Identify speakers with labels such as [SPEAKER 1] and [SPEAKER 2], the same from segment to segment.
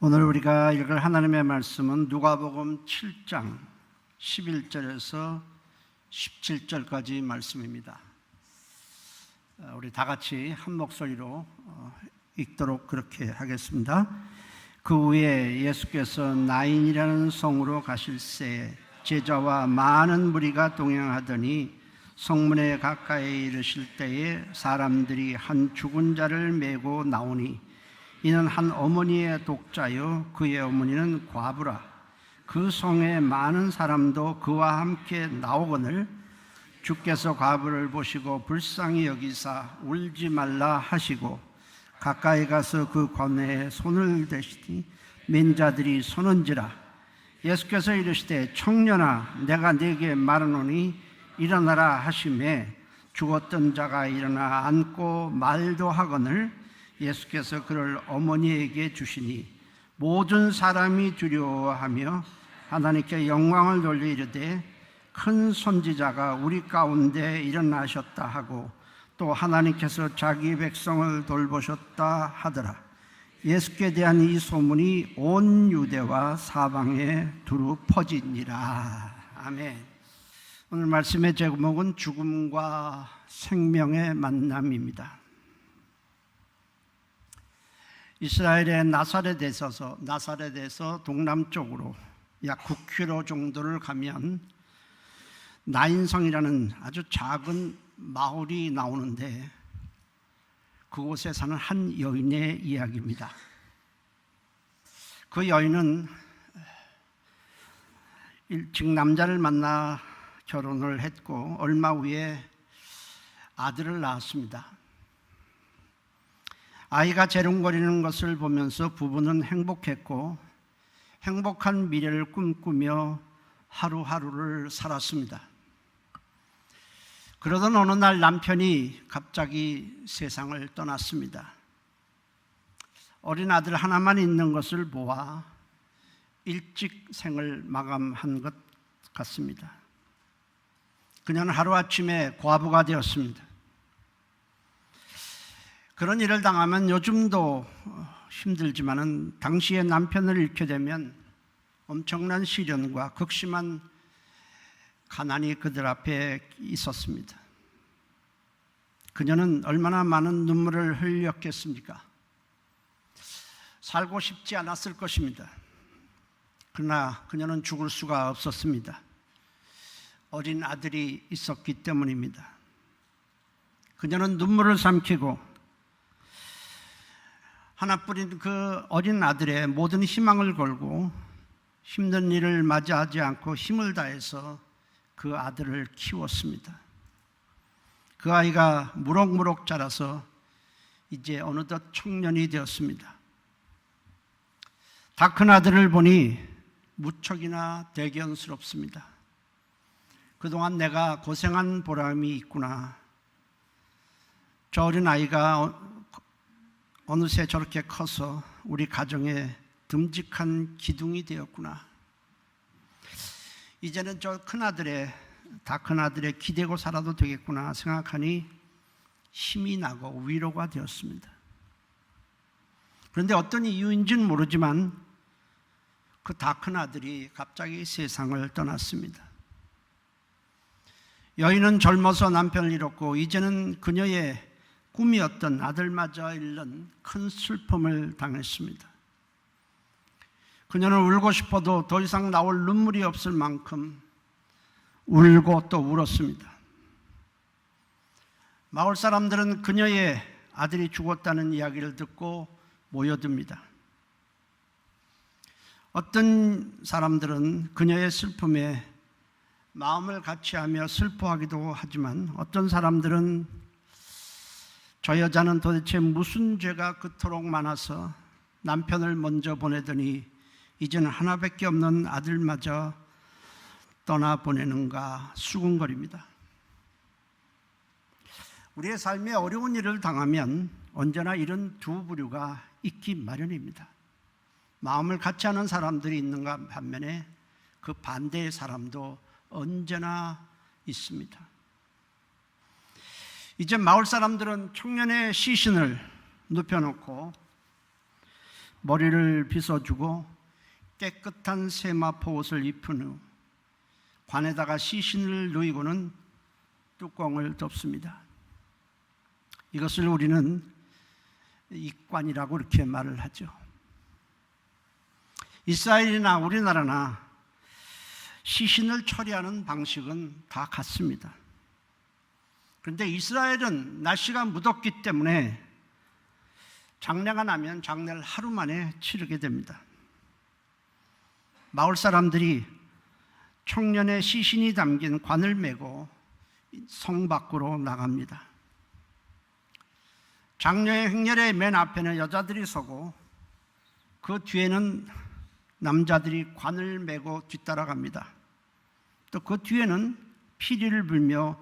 [SPEAKER 1] 오늘 우리가 읽을 하나님의 말씀은 누가복음 7장 11절에서 17절까지 말씀입니다. 우리 다 같이 한 목소리로 읽도록 그렇게 하겠습니다. 그 후에 예수께서 나인이라는 성으로 가실새 제자와 많은 무리가 동행하더니 성문에 가까이 이르실 때에 사람들이 한 죽은 자를 메고 나오니 이는 한 어머니의 독자요 그의 어머니는 과부라. 그 성에 많은 사람도 그와 함께 나오거늘 주께서 과부를 보시고 불쌍히 여기사 울지 말라 하시고 가까이 가서 그 관내에 손을 대시니 맨 자들이 서는지라. 예수께서 이르시되 청년아 내가 네게 말하노니 일어나라 하시매 죽었던 자가 일어나 앉고 말도 하거늘 예수께서 그를 어머니에게 주시니 모든 사람이 두려워하며 하나님께 영광을 돌려 이르되 큰 선지자가 우리 가운데 일어나셨다 하고 또 하나님께서 자기 백성을 돌보셨다 하더라. 예수께 대한 이 소문이 온 유대와 사방에 두루 퍼지니라. 아멘. 오늘 말씀의 제목은 죽음과 생명의 만남입니다. 이스라엘의 나사렛에서 동남쪽으로 약 9km 정도를 가면 나인성이라는 아주 작은 마을이 나오는데 그곳에 사는 한 여인의 이야기입니다. 그 여인은 일찍 남자를 만나 결혼을 했고 얼마 후에 아들을 낳았습니다. 아이가 재롱거리는 것을 보면서 부부는 행복했고 행복한 미래를 꿈꾸며 하루하루를 살았습니다. 그러던 어느 날 남편이 갑자기 세상을 떠났습니다. 어린 아들 하나만 있는 것을 보아 일찍 생을 마감한 것 같습니다. 그녀는 하루아침에 과부가 되었습니다. 그런 일을 당하면 요즘도 힘들지만은 당시에 남편을 잃게 되면 엄청난 시련과 극심한 가난이 그들 앞에 있었습니다. 그녀는 얼마나 많은 눈물을 흘렸겠습니까? 살고 싶지 않았을 것입니다. 그러나 그녀는 죽을 수가 없었습니다. 어린 아들이 있었기 때문입니다. 그녀는 눈물을 삼키고 하나뿐인 그 어린 아들의 모든 희망을 걸고 힘든 일을 맞이하지 않고 힘을 다해서 그 아들을 키웠습니다. 그 아이가 무럭무럭 자라서 이제 어느덧 청년이 되었습니다. 다 큰 아들을 보니 무척이나 대견스럽습니다. 그동안 내가 고생한 보람이 있구나. 저 어린 아이가 어느새 저렇게 커서 우리 가정의 듬직한 기둥이 되었구나. 이제는 저 다 큰 아들의 기대고 살아도 되겠구나 생각하니 힘이 나고 위로가 되었습니다. 그런데 어떤 이유인지는 모르지만 그 다 큰 아들이 갑자기 세상을 떠났습니다. 여인은 젊어서 남편을 잃었고 이제는 그녀의 꿈이었던 아들마저 잃는 큰 슬픔을 당했습니다. 그녀는 울고 싶어도 더 이상 나올 눈물이 없을 만큼 울고 또 울었습니다. 마을 사람들은 그녀의 아들이 죽었다는 이야기를 듣고 모여듭니다. 어떤 사람들은 그녀의 슬픔에 마음을 같이하며 슬퍼하기도 하지만 어떤 사람들은 저 여자는 도대체 무슨 죄가 그토록 많아서 남편을 먼저 보내더니 이제는 하나밖에 없는 아들마저 떠나보내는가 수군거립니다. 우리의 삶에 어려운 일을 당하면 언제나 이런 두 부류가 있기 마련입니다. 마음을 같이 하는 사람들이 있는가 반면에 그 반대의 사람도 언제나 있습니다. 이제 마을 사람들은 청년의 시신을 눕혀놓고 머리를 빗어주고 깨끗한 세마포 옷을 입힌 후 관에다가 시신을 누이고는 뚜껑을 덮습니다. 이것을 우리는 입관이라고 이렇게 말을 하죠. 이스라엘이나 우리나라나 시신을 처리하는 방식은 다 같습니다. 그런데 이스라엘은 날씨가 무덥기 때문에 장례가 나면 장례를 하루 만에 치르게 됩니다. 마을 사람들이 청년의 시신이 담긴 관을 메고 성 밖으로 나갑니다. 장례 행렬의 맨 앞에는 여자들이 서고 그 뒤에는 남자들이 관을 메고 뒤따라갑니다. 또 그 뒤에는 피리를 불며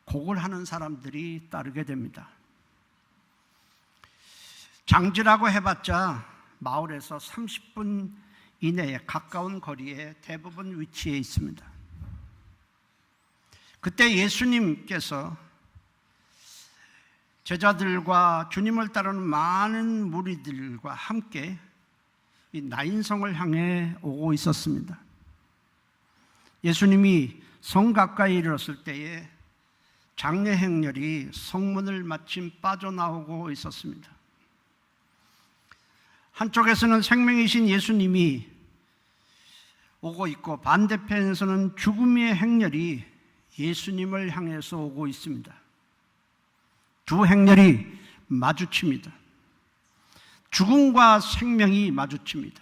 [SPEAKER 1] 곡을 하는 사람들이 따르게 됩니다. 장지라고 해봤자 마을에서 30분 이내에 가까운 거리에 대부분 위치해 있습니다. 그때 예수님께서 제자들과 주님을 따르는 많은 무리들과 함께 이 나인성을 향해 오고 있었습니다. 예수님이 성 가까이 이르렀을 때에 장례 행렬이 성문을 마침 빠져나오고 있었습니다. 한쪽에서는 생명이신 예수님이 오고 있고 반대편에서는 죽음의 행렬이 예수님을 향해서 오고 있습니다. 두 행렬이 마주칩니다. 죽음과 생명이 마주칩니다.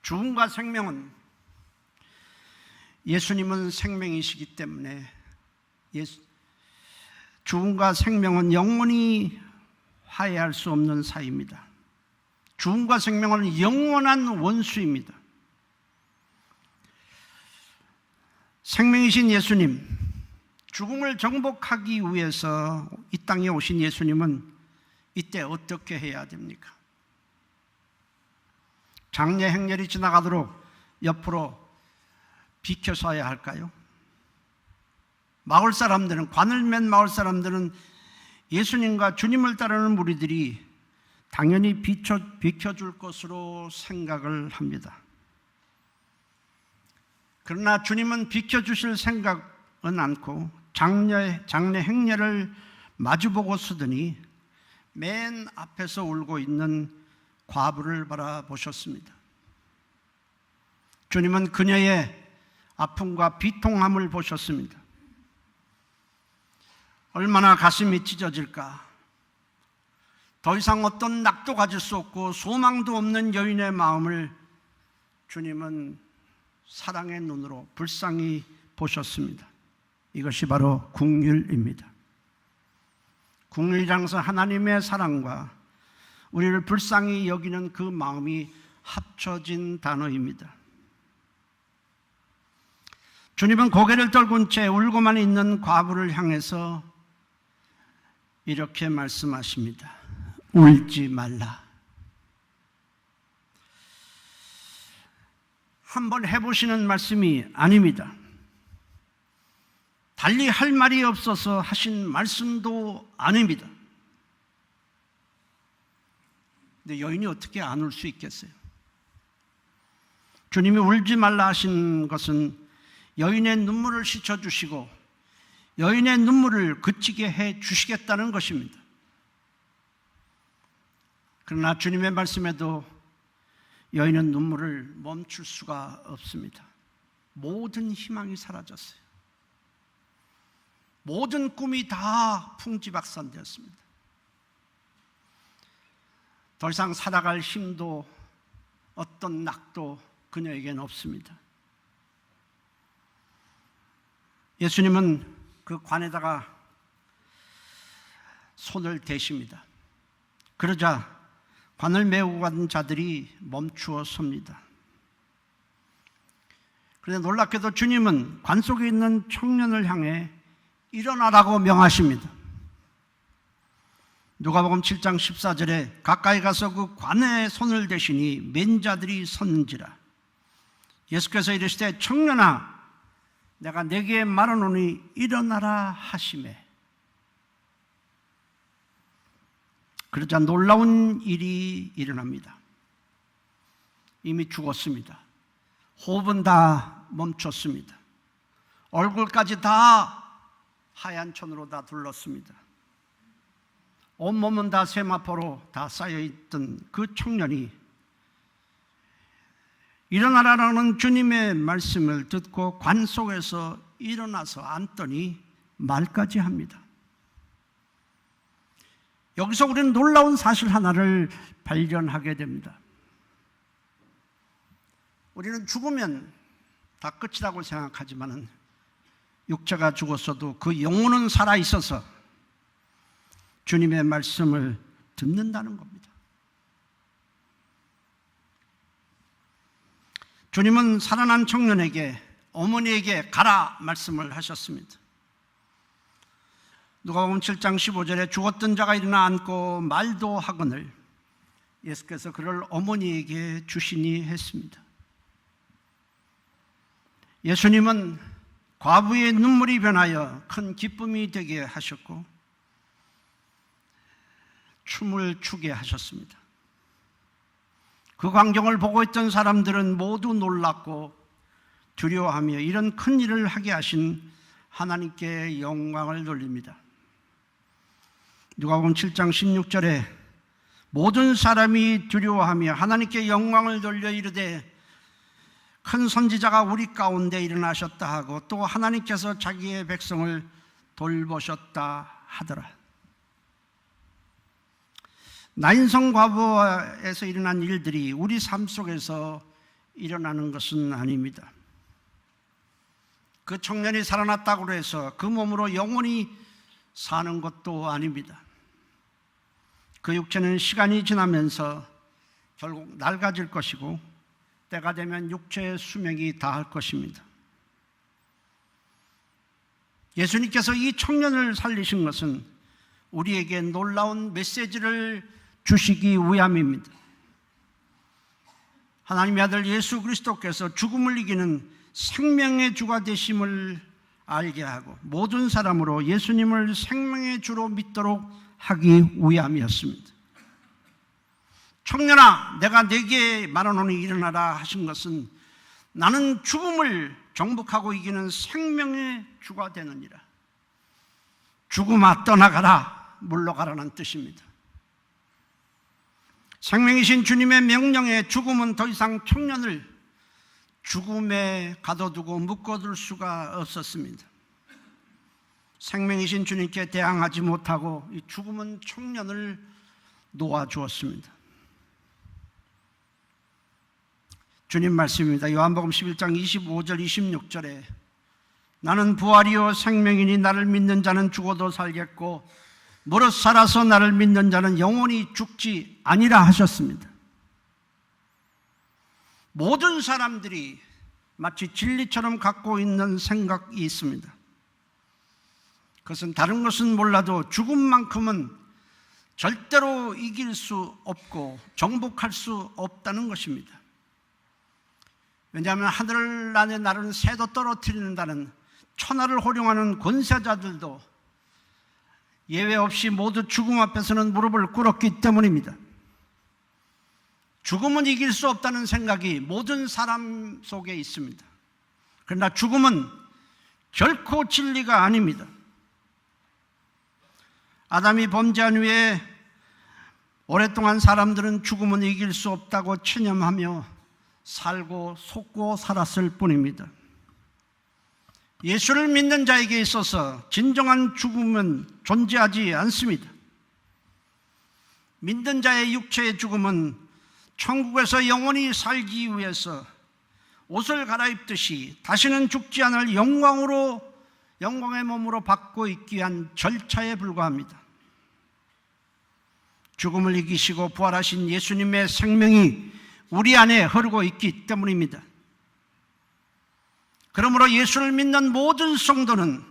[SPEAKER 1] 죽음과 생명은 예수님은 생명이시기 때문에 죽음과 생명은 영원히 화해할 수 없는 사이입니다. 죽음과 생명은 영원한 원수입니다. 생명이신 예수님, 죽음을 정복하기 위해서 이 땅에 오신 예수님은 이때 어떻게 해야 됩니까? 장례 행렬이 지나가도록 옆으로 비켜서야 할까요? 마을 사람들은, 관을 맨 마을 사람들은 예수님과 주님을 따르는 무리들이 당연히 비켜줄 것으로 생각을 합니다. 그러나 주님은 비켜주실 생각은 않고 장례 행렬을 마주보고 서더니 맨 앞에서 울고 있는 과부를 바라보셨습니다. 주님은 그녀의 아픔과 비통함을 보셨습니다. 얼마나 가슴이 찢어질까. 더 이상 어떤 낙도 가질 수 없고 소망도 없는 여인의 마음을 주님은 사랑의 눈으로 불쌍히 보셨습니다. 이것이 바로 긍휼입니다. 긍휼이라는 것은 하나님의 사랑과 우리를 불쌍히 여기는 그 마음이 합쳐진 단어입니다. 주님은 고개를 떨군 채 울고만 있는 과부를 향해서 이렇게 말씀하십니다. 울지 말라. 한번 해보시는 말씀이 아닙니다. 달리 할 말이 없어서 하신 말씀도 아닙니다. 근데 여인이 어떻게 안 울 수 있겠어요? 주님이 울지 말라 하신 것은 여인의 눈물을 씻어주시고 여인의 눈물을 그치게 해 주시겠다는 것입니다. 그러나 주님의 말씀에도 여인은 눈물을 멈출 수가 없습니다. 모든 희망이 사라졌어요. 모든 꿈이 다 풍지박산되었습니다. 더 이상 살아갈 힘도 어떤 낙도 그녀에게는 없습니다. 예수님은 그 관에다가 손을 대십니다. 그러자 관을 메고 간 자들이 멈추어 섭니다. 그런데 놀랍게도 주님은 관 속에 있는 청년을 향해 일어나라고 명하십니다. 누가복음 7장 14절에 가까이 가서 그 관에 손을 대시니 맨 자들이 섰는지라. 예수께서 이르시되 청년아 내가 네게 말하노니 일어나라 하시매. 그러자 놀라운 일이 일어납니다. 이미 죽었습니다. 호흡은 다 멈췄습니다. 얼굴까지 다 하얀 천으로 다 둘렀습니다. 온몸은 다 세마포로 다 쌓여있던 그 청년이 일어나라는 주님의 말씀을 듣고 관 속에서 일어나서 앉더니 말까지 합니다. 여기서 우리는 놀라운 사실 하나를 발견하게 됩니다. 우리는 죽으면 다 끝이라고 생각하지만 육체가 죽었어도 그 영혼은 살아있어서 주님의 말씀을 듣는다는 겁니다. 주님은 살아난 청년에게, 어머니에게 가라 말씀을 하셨습니다. 누가복음 7장 15절에 죽었던 자가 일어나 앉고 말도 하거늘 예수께서 그를 어머니에게 주시니 했습니다. 예수님은 과부의 눈물이 변하여 큰 기쁨이 되게 하셨고 춤을 추게 하셨습니다. 그 광경을 보고 있던 사람들은 모두 놀랐고 두려워하며 이런 큰 일을 하게 하신 하나님께 영광을 돌립니다. 누가복음 7장 16절에 모든 사람이 두려워하며 하나님께 영광을 돌려 이르되 큰 선지자가 우리 가운데 일어나셨다 하고 또 하나님께서 자기의 백성을 돌보셨다 하더라. 나인성 과부에서 일어난 일들이 우리 삶 속에서 일어나는 것은 아닙니다. 그 청년이 살아났다고 해서 그 몸으로 영원히 사는 것도 아닙니다. 그 육체는 시간이 지나면서 결국 낡아질 것이고 때가 되면 육체의 수명이 다할 것입니다. 예수님께서 이 청년을 살리신 것은 우리에게 놀라운 메시지를 주시기 위함입니다. 하나님의 아들 예수 그리스도께서 죽음을 이기는 생명의 주가 되심을 알게 하고 모든 사람으로 예수님을 생명의 주로 믿도록 하기 위함이었습니다. 청년아, 내가 네게 말하노니 일어나라 하신 것은 나는 죽음을 정복하고 이기는 생명의 주가 되느니라. 죽음아 떠나가라, 물러가라는 뜻입니다. 생명이신 주님의 명령에 죽음은 더 이상 청년을 죽음에 가둬두고 묶어둘 수가 없었습니다. 생명이신 주님께 대항하지 못하고 이 죽음은 청년을 놓아주었습니다. 주님 말씀입니다. 요한복음 11장 25절 26절에 나는 부활이요 생명이니 나를 믿는 자는 죽어도 살겠고 무릇 살아서 나를 믿는 자는 영원히 죽지 아니라 하셨습니다. 모든 사람들이 마치 진리처럼 갖고 있는 생각이 있습니다. 그것은 다른 것은 몰라도 죽음만큼은 절대로 이길 수 없고 정복할 수 없다는 것입니다. 왜냐하면 하늘 안에 나르는 새도 떨어뜨린다는 천하를 호령하는 권세자들도 예외 없이 모두 죽음 앞에서는 무릎을 꿇었기 때문입니다. 죽음은 이길 수 없다는 생각이 모든 사람 속에 있습니다. 그러나 죽음은 결코 진리가 아닙니다. 아담이 범죄한 후에 오랫동안 사람들은 죽음은 이길 수 없다고 체념하며 살고 속고 살았을 뿐입니다. 예수를 믿는 자에게 있어서 진정한 죽음은 존재하지 않습니다. 믿는 자의 육체의 죽음은 천국에서 영원히 살기 위해서 옷을 갈아입듯이 다시는 죽지 않을 영광의 몸으로 받고 있기 위한 절차에 불과합니다. 죽음을 이기시고 부활하신 예수님의 생명이 우리 안에 흐르고 있기 때문입니다. 그러므로 예수를 믿는 모든 성도는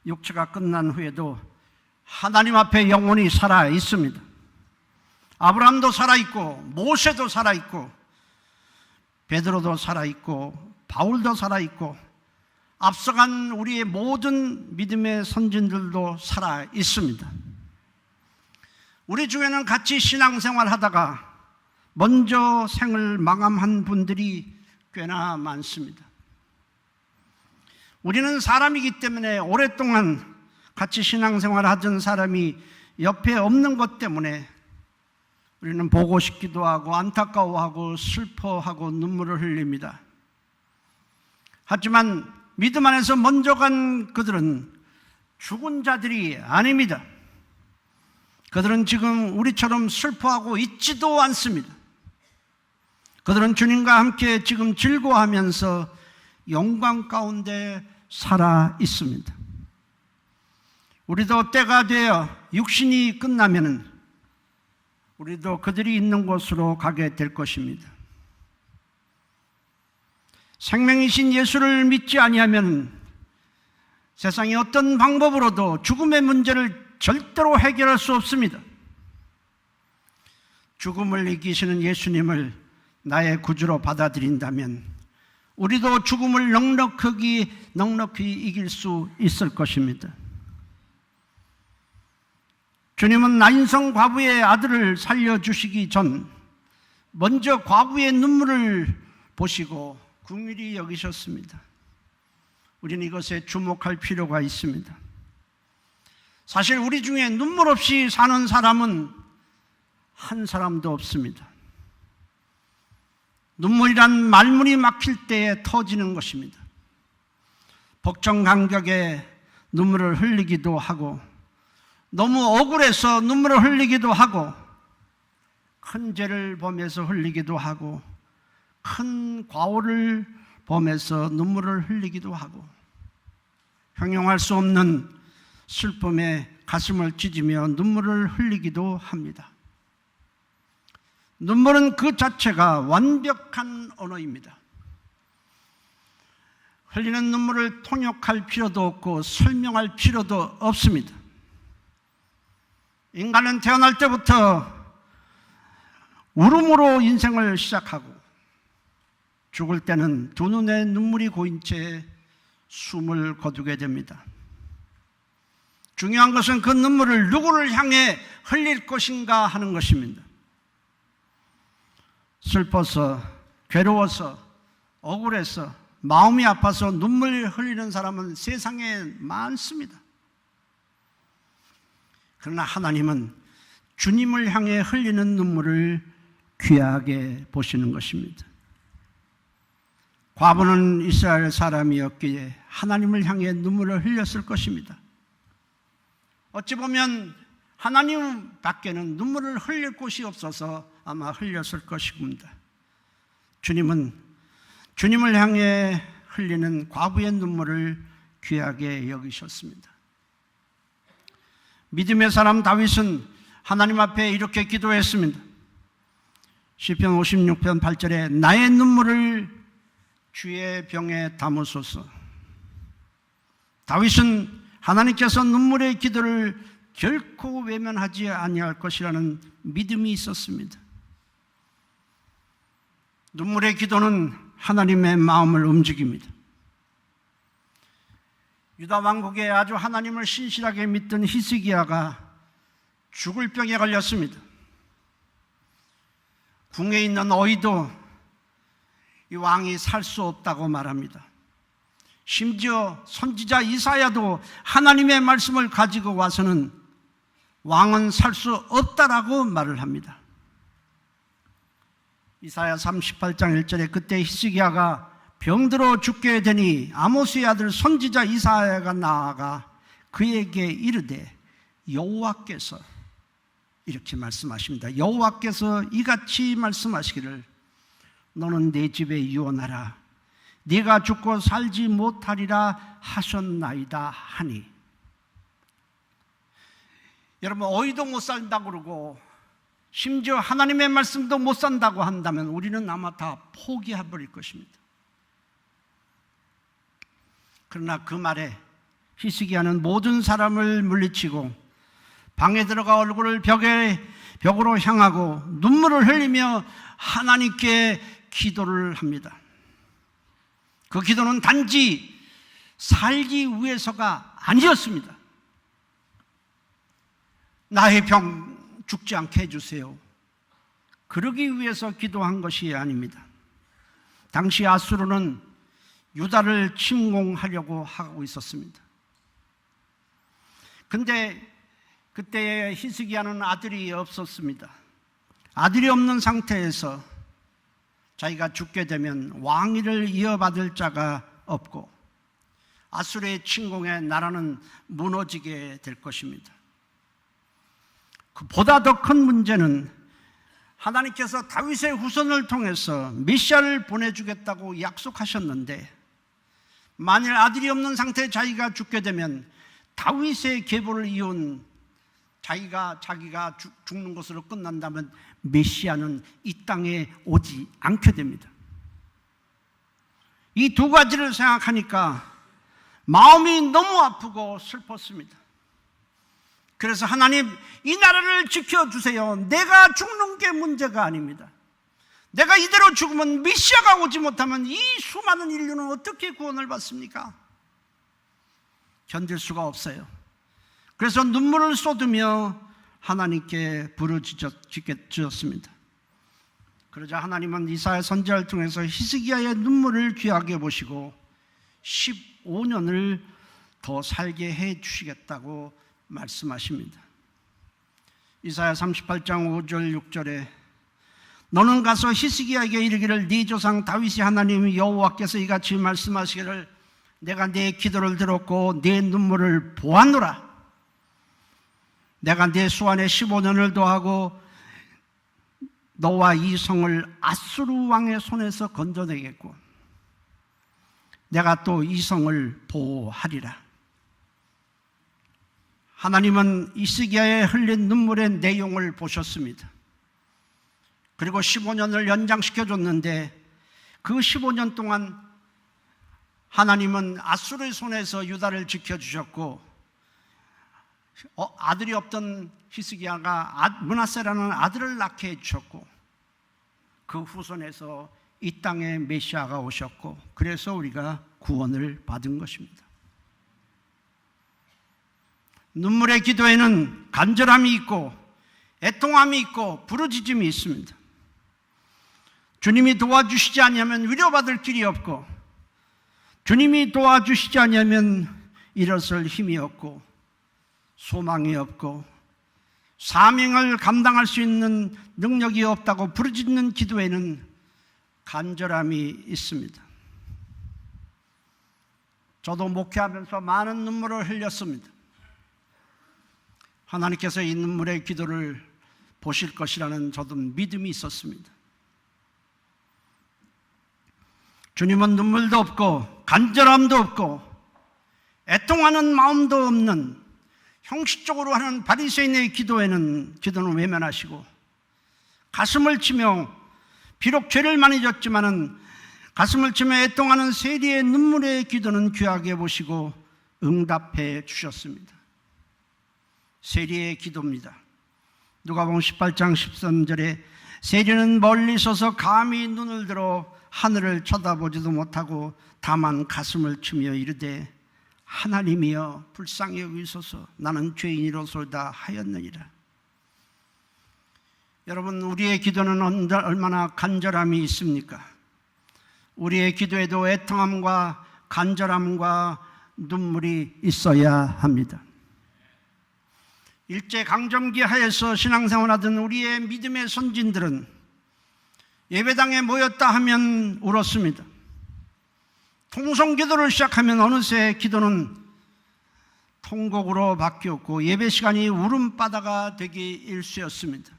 [SPEAKER 1] 육체가 끝난 후에도 하나님 앞에 영원히 살아 있습니다. 아브라함도 살아있고 모세도 살아있고 베드로도 살아있고 바울도 살아있고 앞서간 우리의 모든 믿음의 선진들도 살아있습니다. 우리 중에는 같이 신앙생활 하다가 먼저 생을 마감한 분들이 꽤나 많습니다. 우리는 사람이기 때문에 오랫동안 같이 신앙생활 하던 사람이 옆에 없는 것 때문에 우리는 보고 싶기도 하고 안타까워하고 슬퍼하고 눈물을 흘립니다. 하지만 믿음 안에서 먼저 간 그들은 죽은 자들이 아닙니다. 그들은 지금 우리처럼 슬퍼하고 있지도 않습니다. 그들은 주님과 함께 지금 즐거워하면서 영광 가운데 살아 있습니다. 우리도 때가 되어 육신이 끝나면은 우리도 그들이 있는 곳으로 가게 될 것입니다. 생명이신 예수를 믿지 아니하면 세상의 어떤 방법으로도 죽음의 문제를 절대로 해결할 수 없습니다. 죽음을 이기시는 예수님을 나의 구주로 받아들인다면 우리도 죽음을 넉넉히 이길 수 있을 것입니다. 주님은 나인성 과부의 아들을 살려주시기 전 먼저 과부의 눈물을 보시고 긍휼히 여기셨습니다. 우리는 이것에 주목할 필요가 있습니다. 사실 우리 중에 눈물 없이 사는 사람은 한 사람도 없습니다. 눈물이란 말문이 막힐 때에 터지는 것입니다. 복정 간격에 눈물을 흘리기도 하고 너무 억울해서 눈물을 흘리기도 하고 큰 죄를 범해서 흘리기도 하고 큰 과오를 범해서 눈물을 흘리기도 하고 형용할 수 없는 슬픔에 가슴을 찢으며 눈물을 흘리기도 합니다. 눈물은 그 자체가 완벽한 언어입니다. 흘리는 눈물을 통역할 필요도 없고 설명할 필요도 없습니다. 인간은 태어날 때부터 울음으로 인생을 시작하고 죽을 때는 두 눈에 눈물이 고인 채 숨을 거두게 됩니다. 중요한 것은 그 눈물을 누구를 향해 흘릴 것인가 하는 것입니다. 슬퍼서, 괴로워서, 억울해서, 마음이 아파서 눈물 흘리는 사람은 세상에 많습니다. 그러나 하나님은 주님을 향해 흘리는 눈물을 귀하게 보시는 것입니다. 과부는 이스라엘 사람이었기에 하나님을 향해 눈물을 흘렸을 것입니다. 어찌 보면 하나님 밖에는 눈물을 흘릴 곳이 없어서 아마 흘렸을 것입니다. 주님은 주님을 향해 흘리는 과부의 눈물을 귀하게 여기셨습니다. 믿음의 사람 다윗은 하나님 앞에 이렇게 기도했습니다. 시편 56편 8절에 나의 눈물을 주의 병에 담으소서. 다윗은 하나님께서 눈물의 기도를 결코 외면하지 아니할 것이라는 믿음이 있었습니다. 눈물의 기도는 하나님의 마음을 움직입니다. 유다 왕국에 아주 하나님을 신실하게 믿던 히스기야가 죽을 병에 걸렸습니다. 궁에 있는 어이도 이 왕이 살 수 없다고 말합니다. 심지어 선지자 이사야도 하나님의 말씀을 가지고 와서는 왕은 살 수 없다라고 말을 합니다. 이사야 38장 1절에 그때 히스기야가 병들어 죽게 되니 아모스의 아들 선지자 이사야가 나아가 그에게 이르되 여호와께서 이렇게 말씀하십니다. 여호와께서 이같이 말씀하시기를 너는 내 집에 유언하라. 네가 죽고 살지 못하리라 하셨나이다 하니. 여러분, 어이도 못 산다고 그러고 심지어 하나님의 말씀도 못 산다고 한다면 우리는 아마 다 포기해버릴 것입니다. 그러나 그 말에 히스기야는 모든 사람을 물리치고 방에 들어가 얼굴을 벽으로 향하고 눈물을 흘리며 하나님께 기도를 합니다. 그 기도는 단지 살기 위해서가 아니었습니다. 나의 병 죽지 않게 해주세요. 그러기 위해서 기도한 것이 아닙니다. 당시 아수르는 유다를 침공하려고 하고 있었습니다. 근데 그때 히스기야는 아들이 없었습니다. 아들이 없는 상태에서 자기가 죽게 되면 왕위를 이어받을 자가 없고 아수르의 침공에 나라는 무너지게 될 것입니다. 보다 더 큰 문제는 하나님께서 다윗의 후손을 통해서 메시아를 보내주겠다고 약속하셨는데 만일 아들이 없는 상태에 자기가 죽게 되면 다윗의 계보를 이은 자기가 죽는 것으로 끝난다면 메시아는 이 땅에 오지 않게 됩니다. 이 두 가지를 생각하니까 마음이 너무 아프고 슬펐습니다. 그래서 하나님, 이 나라를 지켜주세요. 내가 죽는 게 문제가 아닙니다. 내가 이대로 죽으면 메시아가 오지 못하면 이 수많은 인류는 어떻게 구원을 받습니까? 견딜 수가 없어요. 그래서 눈물을 쏟으며 하나님께 부르짖었습니다. 그러자 하나님은 이사야 선지자를 통해서 히스기야의 눈물을 귀하게 보시고 15년을 더 살게 해 주시겠다고 말씀하십니다. 이사야 38장 5절 6절에 너는 가서 히스기야에게 이르기를 네 조상 다윗이 하나님 여호와께서 이같이 말씀하시기를 내가 네 기도를 들었고 네 눈물을 보았노라. 내가 네 수완에 15년을 더하고 너와 이 성을 아수르 왕의 손에서 건져내겠고 내가 또 이 성을 보호하리라. 하나님은 히스기야의 흘린 눈물의 내용을 보셨습니다. 그리고 15년을 연장시켜줬는데 그 15년 동안 하나님은 아수르의 손에서 유다를 지켜주셨고 아들이 없던 히스기야가 므낫세라는 아들을 낳게 해주셨고 그 후손에서 이 땅에 메시아가 오셨고 그래서 우리가 구원을 받은 것입니다. 눈물의 기도에는 간절함이 있고 애통함이 있고 부르짖음이 있습니다. 주님이 도와주시지 않으면 위로받을 길이 없고 주님이 도와주시지 않으면 일어설 힘이 없고 소망이 없고 사명을 감당할 수 있는 능력이 없다고 부르짖는 기도에는 간절함이 있습니다. 저도 목회하면서 많은 눈물을 흘렸습니다. 하나님께서 이 눈물의 기도를 보실 것이라는 저도 믿음이 있었습니다. 주님은 눈물도 없고 간절함도 없고 애통하는 마음도 없는 형식적으로 하는 바리새인의 기도는 외면하시고 가슴을 치며 비록 죄를 많이 졌지만은 가슴을 치며 애통하는 세리의 눈물의 기도는 귀하게 보시고 응답해 주셨습니다. 세리의 기도입니다. 누가복음 18장 13절에 세리는 멀리 서서 감히 눈을 들어 하늘을 쳐다보지도 못하고 다만 가슴을 치며 이르되 하나님이여 불쌍히 여기소서 나는 죄인이로소이다 하였느니라. 여러분, 우리의 기도는 얼마나 간절함이 있습니까? 우리의 기도에도 애통함과 간절함과 눈물이 있어야 합니다. 일제강점기 하에서 신앙생활하던 우리의 믿음의 선진들은 예배당에 모였다 하면 울었습니다. 통성기도를 시작하면 어느새 기도는 통곡으로 바뀌었고 예배 시간이 울음바다가 되기 일쑤였습니다.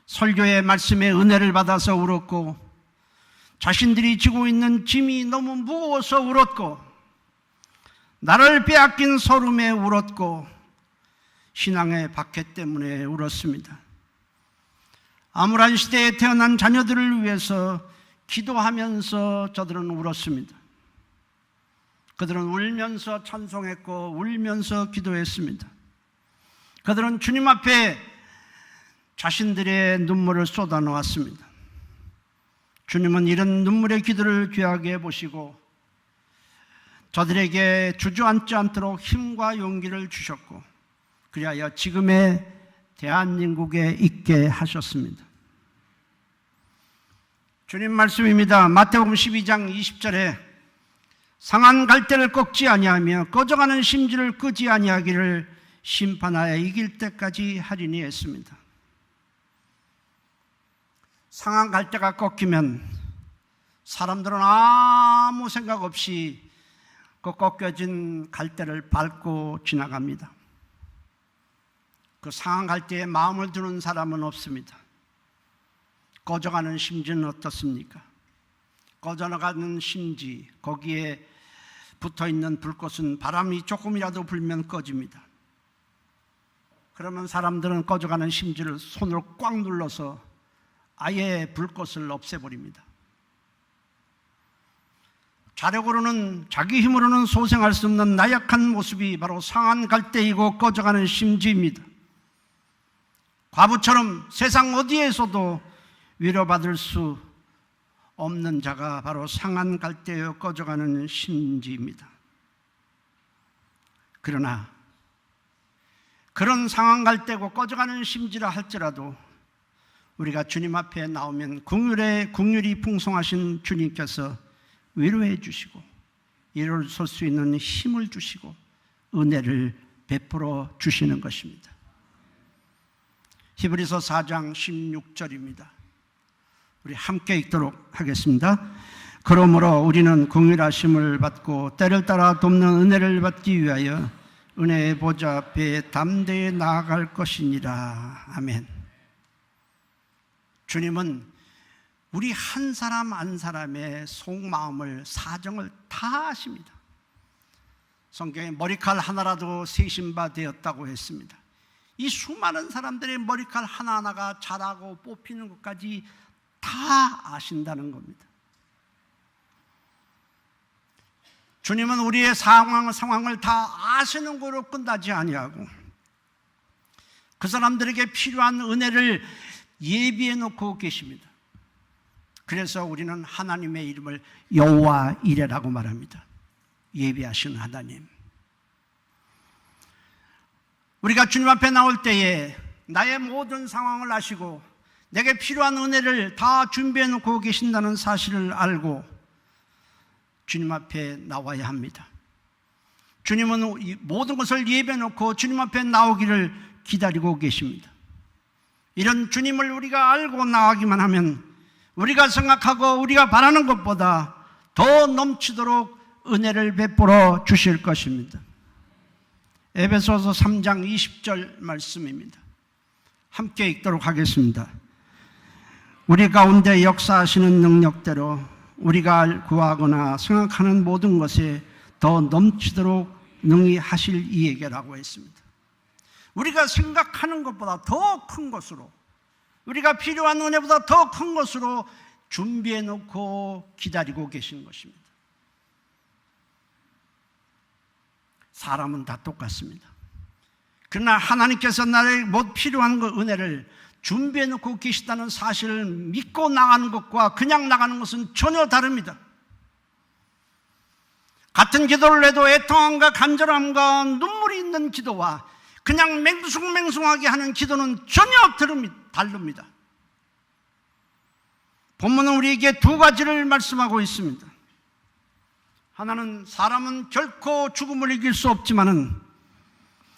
[SPEAKER 1] 설교의 말씀에 은혜를 받아서 울었고 자신들이 지고 있는 짐이 너무 무거워서 울었고 나를 빼앗긴 서름에 울었고 신앙의 박해 때문에 울었습니다. 암울한 시대에 태어난 자녀들을 위해서 기도하면서 저들은 울었습니다. 그들은 울면서 찬송했고 울면서 기도했습니다. 그들은 주님 앞에 자신들의 눈물을 쏟아놓았습니다. 주님은 이런 눈물의 기도를 귀하게 보시고 저들에게 주저앉지 않도록 힘과 용기를 주셨고 그리하여 지금의 대한민국에 있게 하셨습니다. 주님 말씀입니다. 마태복음 12장 20절에 상한 갈대를 꺾지 아니하며 꺼져가는 심지를 끄지 아니하기를 심판하여 이길 때까지 하리니 했습니다. 상한 갈대가 꺾이면 사람들은 아무 생각 없이 그 꺾여진 갈대를 밟고 지나갑니다. 그 상한 갈대에 마음을 두는 사람은 없습니다. 꺼져가는 심지는 어떻습니까? 꺼져나가는 심지, 거기에 붙어있는 불꽃은 바람이 조금이라도 불면 꺼집니다. 그러면 사람들은 꺼져가는 심지를 손으로 꽉 눌러서 아예 불꽃을 없애버립니다. 자력으로는, 자기 힘으로는 소생할 수 없는 나약한 모습이 바로 상한 갈대이고 꺼져가는 심지입니다. 과부처럼 세상 어디에서도 위로받을 수 없는 자가 바로 상한 갈대여 꺼져가는 심지입니다. 그러나 그런 상한 갈대고 꺼져가는 심지라 할지라도 우리가 주님 앞에 나오면 긍휼이 풍성하신 주님께서 위로해 주시고 일어설 수 있는 힘을 주시고 은혜를 베풀어 주시는 것입니다. 히브리서 4장 16절입니다. 우리 함께 읽도록 하겠습니다. 그러므로 우리는 긍휼하심을 받고 때를 따라 돕는 은혜를 받기 위하여 은혜의 보좌 앞에 담대히 나아갈 것이니라. 아멘. 주님은 우리 한 사람 한 사람의 속마음을, 사정을 다 아십니다. 성경에 머리칼 하나라도 세신 바 되었다고 했습니다. 이 수많은 사람들의 머리칼 하나하나가 자라고 뽑히는 것까지 다 아신다는 겁니다. 주님은 우리의 상황을 다 아시는 거로 끝나지 아니하고 그 사람들에게 필요한 은혜를 예비해 놓고 계십니다. 그래서 우리는 하나님의 이름을 여호와 이레라고 말합니다. 예비하신 하나님. 우리가 주님 앞에 나올 때에 나의 모든 상황을 아시고 내게 필요한 은혜를 다 준비해 놓고 계신다는 사실을 알고 주님 앞에 나와야 합니다. 주님은 모든 것을 예비해 놓고 주님 앞에 나오기를 기다리고 계십니다. 이런 주님을 우리가 알고 나가기만 하면 우리가 생각하고 우리가 바라는 것보다 더 넘치도록 은혜를 베풀어 주실 것입니다. 에베소서 3장 20절 말씀입니다. 함께 읽도록 하겠습니다. 우리 가운데 역사하시는 능력대로 우리가 구하거나 생각하는 모든 것에 더 넘치도록 능히 하실 이에게라고 했습니다. 우리가 생각하는 것보다 더 큰 것으로, 우리가 필요한 은혜보다 더 큰 것으로 준비해 놓고 기다리고 계신 것입니다. 사람은 다 똑같습니다. 그러나 하나님께서 나를 못 필요한 그 은혜를 준비해 놓고 계시다는 사실을 믿고 나가는 것과 그냥 나가는 것은 전혀 다릅니다. 같은 기도를 해도 애통함과 간절함과 눈물이 있는 기도와 그냥 맹숭맹숭하게 하는 기도는 전혀 다릅니다. 본문은 우리에게 두 가지를 말씀하고 있습니다. 하나는 사람은 결코 죽음을 이길 수 없지만은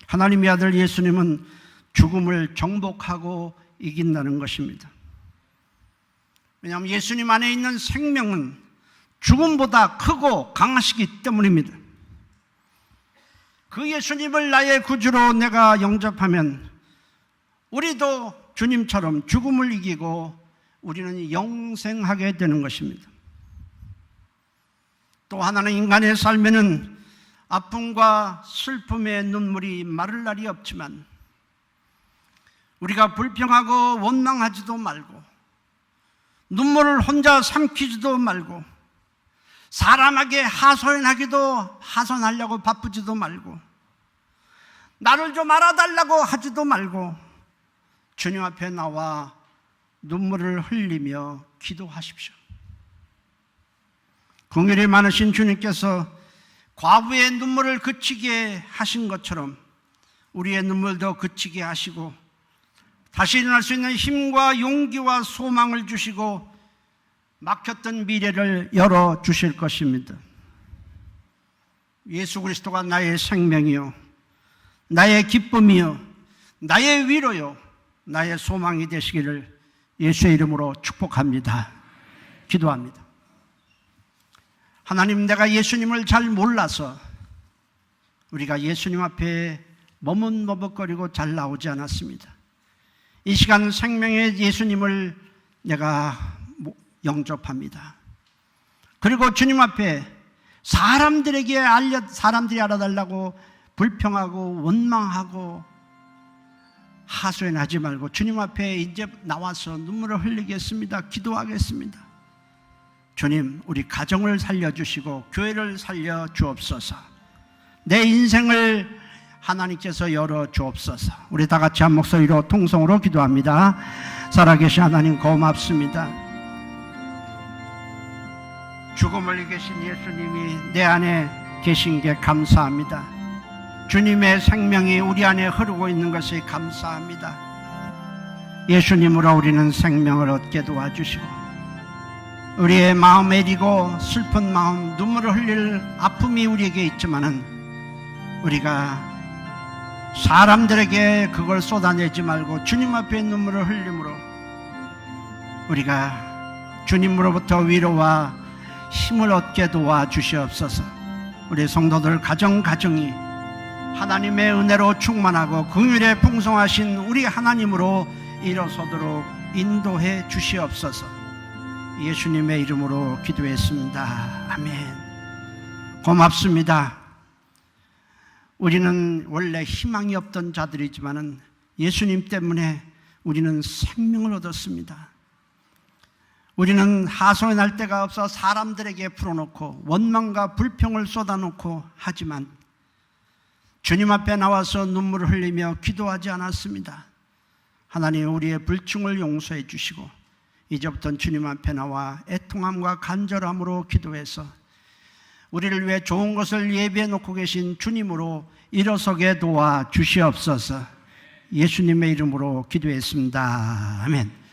[SPEAKER 1] 하나님의 아들 예수님은 죽음을 정복하고 이긴다는 것입니다. 왜냐하면 예수님 안에 있는 생명은 죽음보다 크고 강하시기 때문입니다. 그 예수님을 나의 구주로 내가 영접하면 우리도 주님처럼 죽음을 이기고 우리는 영생하게 되는 것입니다. 또 하나는 인간의 삶에는 아픔과 슬픔의 눈물이 마를 날이 없지만 우리가 불평하고 원망하지도 말고 눈물을 혼자 삼키지도 말고 사람에게 하소연하려고 바쁘지도 말고 나를 좀 알아달라고 하지도 말고 주님 앞에 나와 눈물을 흘리며 기도하십시오. 긍휼이 많으신 주님께서 과부의 눈물을 그치게 하신 것처럼 우리의 눈물도 그치게 하시고 다시 일어날 수 있는 힘과 용기와 소망을 주시고 막혔던 미래를 열어주실 것입니다. 예수 그리스도가 나의 생명이요, 나의 기쁨이요, 나의 위로요, 나의 소망이 되시기를 예수의 이름으로 축복합니다. 기도합니다. 하나님, 내가 예수님을 잘 몰라서 우리가 예수님 앞에 머뭇머뭇거리고 잘 나오지 않았습니다. 이 시간 생명의 예수님을 내가 영접합니다. 그리고 주님 앞에 사람들이 알아달라고 불평하고 원망하고 하소연하지 말고 주님 앞에 이제 나와서 눈물을 흘리겠습니다. 기도하겠습니다. 주님, 우리 가정을 살려주시고 교회를 살려 주옵소서. 내 인생을 하나님께서 열어 주옵소서. 우리 다 같이 한 목소리로 통성으로 기도합니다. 살아계신 하나님 고맙습니다. 죽음을 이기신 예수님이 내 안에 계신 게 감사합니다. 주님의 생명이 우리 안에 흐르고 있는 것이 감사합니다. 예수님으로 우리는 생명을 얻게 도와주시고 우리의 마음 애리고 슬픈 마음, 눈물을 흘릴 아픔이 우리에게 있지만은 우리가 사람들에게 그걸 쏟아내지 말고 주님 앞에 눈물을 흘림으로 우리가 주님으로부터 위로와 힘을 얻게 도와주시옵소서. 우리 성도들 가정이 하나님의 은혜로 충만하고 긍휼에 풍성하신 우리 하나님으로 일어서도록 인도해 주시옵소서. 예수님의 이름으로 기도했습니다. 아멘. 고맙습니다. 우리는 원래 희망이 없던 자들이지만은 예수님 때문에 우리는 생명을 얻었습니다. 우리는 하소연할 데가 없어 사람들에게 풀어놓고 원망과 불평을 쏟아놓고 하지만 주님 앞에 나와서 눈물을 흘리며 기도하지 않았습니다. 하나님, 우리의 불충을 용서해 주시고 이제부터는 주님 앞에 나와 애통함과 간절함으로 기도해서 우리를 위해 좋은 것을 예비해 놓고 계신 주님으로 일어서게 도와 주시옵소서. 예수님의 이름으로 기도했습니다. 아멘.